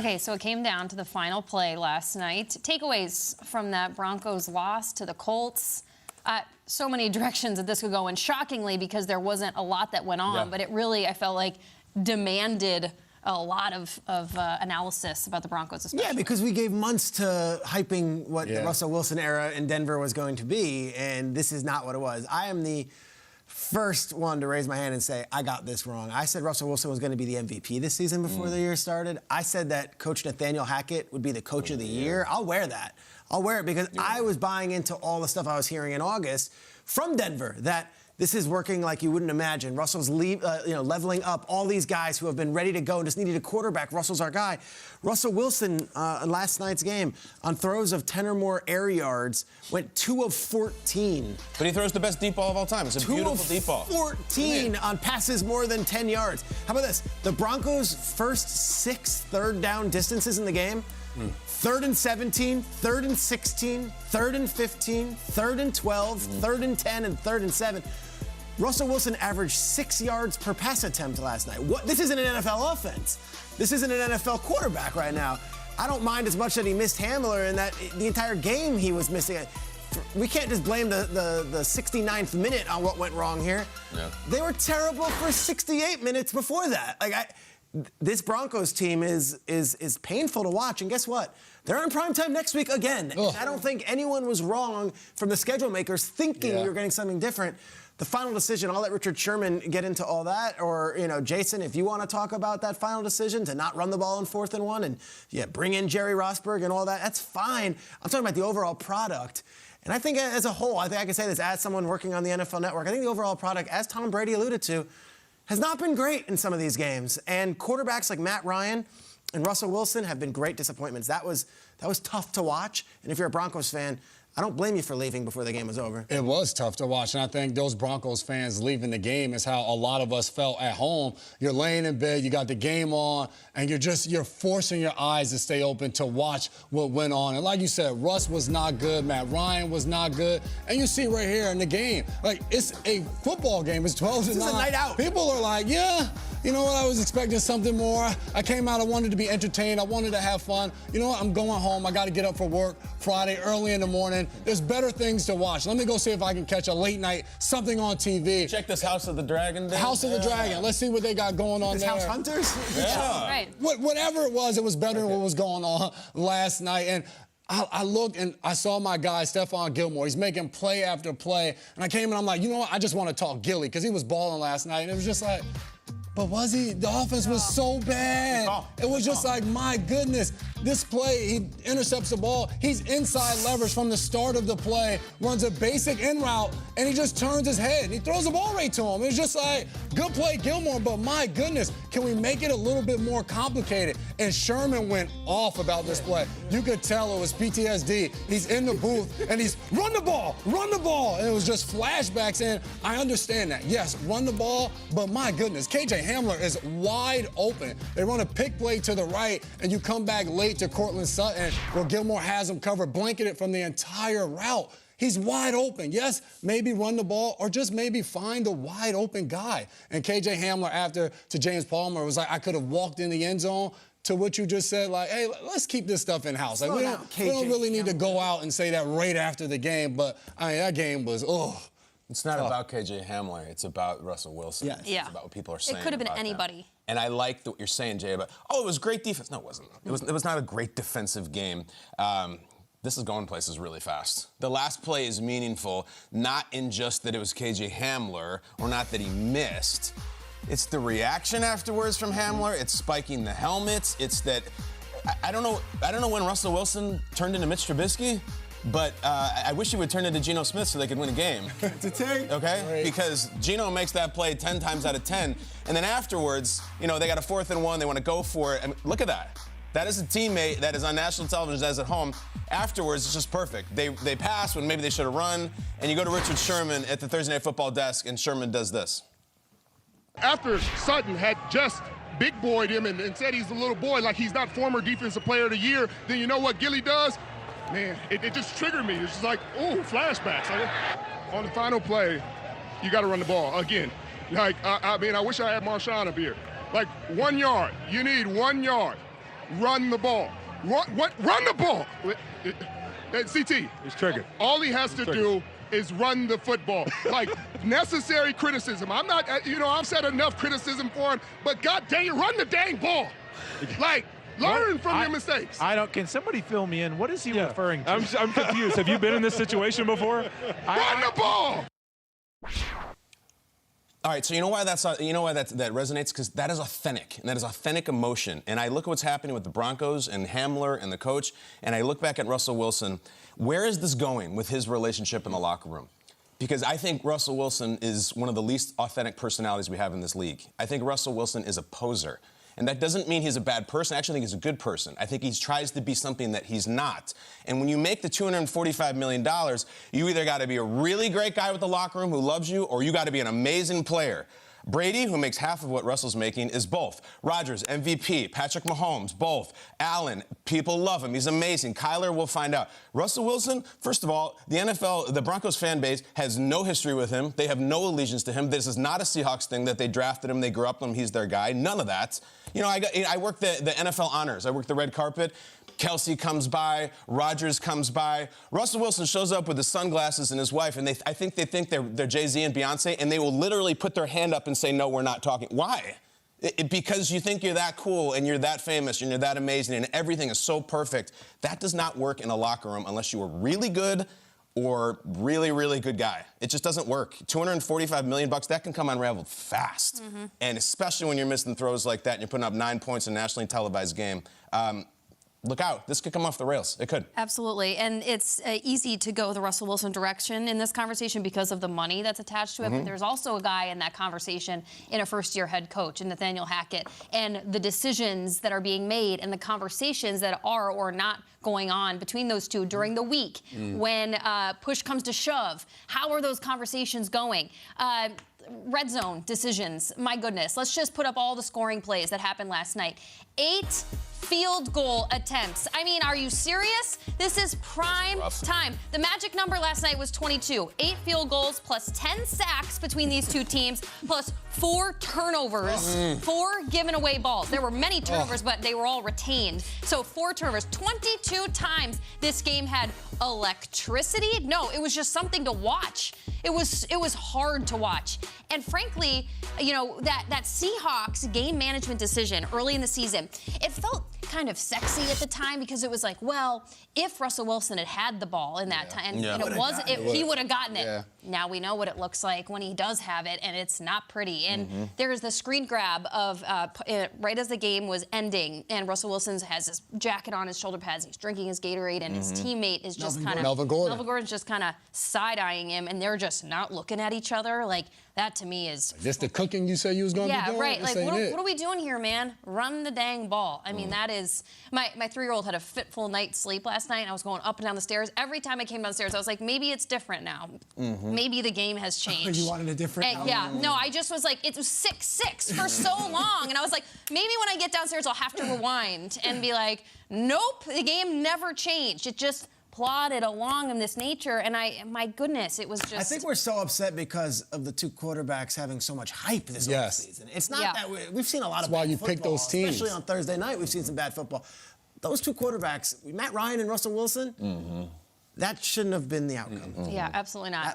Okay, so it came down to the final play last night. Takeaways from that Broncos loss to the Colts. So many directions that this could go in, shockingly, because there wasn't a lot that went on, but it really, I felt like, demanded a lot of analysis about the Broncos especially. Yeah, because we gave months to hyping what the Russell Wilson era in Denver was going to be, and this is not what it was. I am the first one to raise my hand and say, I got this wrong. I said Russell Wilson was going to be the MVP this season before the year started. I said that Coach Nathaniel Hackett would be the Coach of the Year. I'll wear that. I'll wear it because I was buying into all the stuff I was hearing in August from Denver, that this is working like you wouldn't imagine. Russell's leveling up all these guys who have been ready to go and just needed a quarterback. Russell's our guy. Russell Wilson, in last night's game, on throws of 10 or more air yards, went 2 of 14. But he throws the best deep ball of all time. It's a beautiful deep ball. 14 on passes more than 10 yards. How about this? The Broncos' first 6 third-down distances in the game, 3rd and 17, 3rd and 16, 3rd and 15, 3rd and 12, 3rd and 10, and 3rd and 7. Russell Wilson averaged 6 yards per pass attempt last night. This isn't an NFL offense. This isn't an NFL quarterback right now. I don't mind as much that he missed Hamler and that the entire game he was missing. We can't just blame the 69th minute on what went wrong here. Yeah. They were terrible for 68 minutes before that. This Broncos team is painful to watch, and guess what? They're on primetime next week again. And I don't think anyone was wrong from the schedule makers thinking we were getting something different. The final decision, I'll let Richard Sherman get into all that, or, Jason, if you want to talk about that final decision to not run the ball in 4th and 1 and bring in Jerry Rosburg and all that, that's fine. I'm talking about the overall product. And I think as a whole, I think I can say this as someone working on the NFL Network, I think the overall product, as Tom Brady alluded to, has not been great in some of these games. And quarterbacks like Matt Ryan and Russell Wilson have been great disappointments. That was tough to watch. And if you're a Broncos fan, I don't blame you for leaving before the game was over. It was tough to watch, and I think those Broncos fans leaving the game is how a lot of us felt at home. You're laying in bed, you got the game on, and you're forcing your eyes to stay open to watch what went on. And like you said, Russ was not good, Matt Ryan was not good, and you see right here in the game, it's a football game. It's 12 to 9. This is a night out. People are like, yeah. You know what? I was expecting something more. I came out, I wanted to be entertained. I wanted to have fun. You know what? I'm going home. I got to get up for work Friday early in the morning. There's better things to watch. Let me go see if I can catch a late night, something on TV. Check this House of the Dragon. House of the Dragon. Let's see what they got going on this there. House Hunters? Yeah. Right. Whatever it was better than what was going on last night. And I looked and I saw my guy, Stephon Gilmore. He's making play after play. And I came and I'm like, you know what? I just want to talk Gilly because he was balling last night. And it was just like, but was he? The offense was so bad. It was just like, my goodness. This play, he intercepts the ball. He's inside leverage from the start of the play, runs a basic in route, and he just turns his head. And he throws the ball right to him. It's just like, good play, Gilmore, but my goodness, can we make it a little bit more complicated? And Sherman went off about this play. You could tell it was PTSD. He's in the booth, and he's, run the ball, run the ball. And it was just flashbacks, and I understand that. Yes, run the ball, but my goodness, KJ Hamler is wide open. They run a pick play to the right, and you come back late to Cortland Sutton, where Gilmore has him covered, blanketed from the entire route. He's wide open. Yes, maybe run the ball or just maybe find a wide open guy. And KJ Hamler, after to James Palmer, was like, I could have walked in the end zone. To what you just said, like, hey, let's keep this stuff in-house. Like, we don't really need to go out and say that right after the game, but, I mean, that game was, It's not about KJ Hamler. It's about Russell Wilson. Yes. Yeah. It's about what people are saying. It could have been about anybody. Them. And I like what you're saying, Jay, about, it was great defense. No, it wasn't. It was not a great defensive game. This is going places really fast. The last play is meaningful, not in just that it was KJ Hamler or not that he missed. It's the reaction afterwards from Hamler. It's spiking the helmets. It's that I don't know when Russell Wilson turned into Mitch Trubisky. But I wish he would turn into Geno Smith so they could win a game. Okay? Right. Because Geno makes that play 10 times out of 10. And then afterwards, they got a 4th and 1. They want to go for it. And look at that. That is a teammate that is on national television, that is at home. Afterwards, it's just perfect. They pass when maybe they should have run. And you go to Richard Sherman at the Thursday Night Football desk, and Sherman does this. After Sutton had just big boyed him and said he's a little boy, like he's not former defensive player of the year, then you know what Gilly does? Man, it just triggered me. It's just like, flashbacks. On the final play, you got to run the ball again. Like, I mean, I wish I had Marshawn up here. Like, 1 yard. You need 1 yard. run the ball. Run the ball. CT. He's triggered. All he has to do is run the football. Like, necessary criticism. I'm not, I've said enough criticism for him, but God dang it, run the dang ball. Like, learn from your mistakes. Can somebody fill me in? What is he referring to? I'm confused. Have you been in this situation before? Run the ball. All right, so you know why that resonates? Because that is authentic, and that is authentic emotion. And I look at what's happening with the Broncos and Hamler and the coach, and I look back at Russell Wilson. Where is this going with his relationship in the locker room? Because I think Russell Wilson is one of the least authentic personalities we have in this league. I think Russell Wilson is a poser. And that doesn't mean he's a bad person. I actually think he's a good person. I think he tries to be something that he's not. And when you make the $245 million, you either got to be a really great guy with the locker room who loves you, or you got to be an amazing player. Brady, who makes half of what Russell's making, is both. Rodgers, MVP. Patrick Mahomes, both. Allen, people love him. He's amazing. Kyler, we'll find out. Russell Wilson, first of all, the NFL, the Broncos fan base has no history with him. They have no allegiance to him. This is not a Seahawks thing that they drafted him, they grew up with him, he's their guy. None of that. You know, I work the NFL honors. I work the red carpet. Kelsey comes by, Rodgers comes by. Russell Wilson shows up with his sunglasses and his wife, and I think they think they're Jay-Z and Beyonce, and they will literally put their hand up and say, no, we're not talking. Why? Because you think you're that cool and you're that famous and you're that amazing and everything is so perfect. That does not work in a locker room unless you are really good or really, really good guy. It just doesn't work. $245 million, that can come unraveled fast. Mm-hmm. And especially when you're missing throws like that and you're putting up 9 points in a nationally televised game. Look out. This could come off the rails. It could. Absolutely. And it's easy to go the Russell Wilson direction in this conversation because of the money that's attached to it. Mm-hmm. But there's also a guy in that conversation in a first-year head coach, in Nathaniel Hackett, and the decisions that are being made and the conversations that are or not going on between those two during the week when push comes to shove. How are those conversations going? Red zone decisions. My goodness. Let's just put up all the scoring plays that happened last night. 8 field goal attempts. I mean, are you serious? This is prime time. The magic number last night was 22. 8 field goals plus 10 sacks between these two teams, plus 4 turnovers, 4 given away balls. There were many turnovers, but they were all retained. So 4 turnovers. 22 times this game had electricity. No, it was just something to watch. It was hard to watch. And frankly, you know, that Seahawks game management decision early in the season, it felt kind of sexy at the time because it was like, well, if Russell Wilson had the ball in that time, and it wasn't, he would have gotten it. Yeah. Now we know what it looks like when he does have it, and it's not pretty. And there's the screen grab of right as the game was ending, and Russell Wilson has his jacket on, his shoulder pads, he's drinking his Gatorade, and his teammate is just kind of Melvin Gordon. Melvin Gordon's just kind of side-eyeing him, and they're just not looking at each other. Like, that to me is... This the cooking you said you was going to be doing? Yeah, right. Like, what are we doing here, man? Run the dang ball. I mean, that is... My 3-year-old had a fitful night's sleep last night, and I was going up and down the stairs. Every time I came down the stairs, I was like, maybe it's different now. Maybe the game has changed. You wanted a different... Yeah, no, I just was like, it was 6-6 for so long, and I was like, maybe when I get downstairs, I'll have to rewind and be like, nope, the game never changed. It just... plodded along in this nature, and my goodness, it was just... I think we're so upset because of the 2 quarterbers having so much hype this offseason. It's not that we've seen a lot of bad football. That's why you pick those teams. Especially on Thursday night, we've seen some bad football. Those 2 quarterbacks, Matt Ryan and Russell Wilson, that shouldn't have been the outcome. Yeah, absolutely not.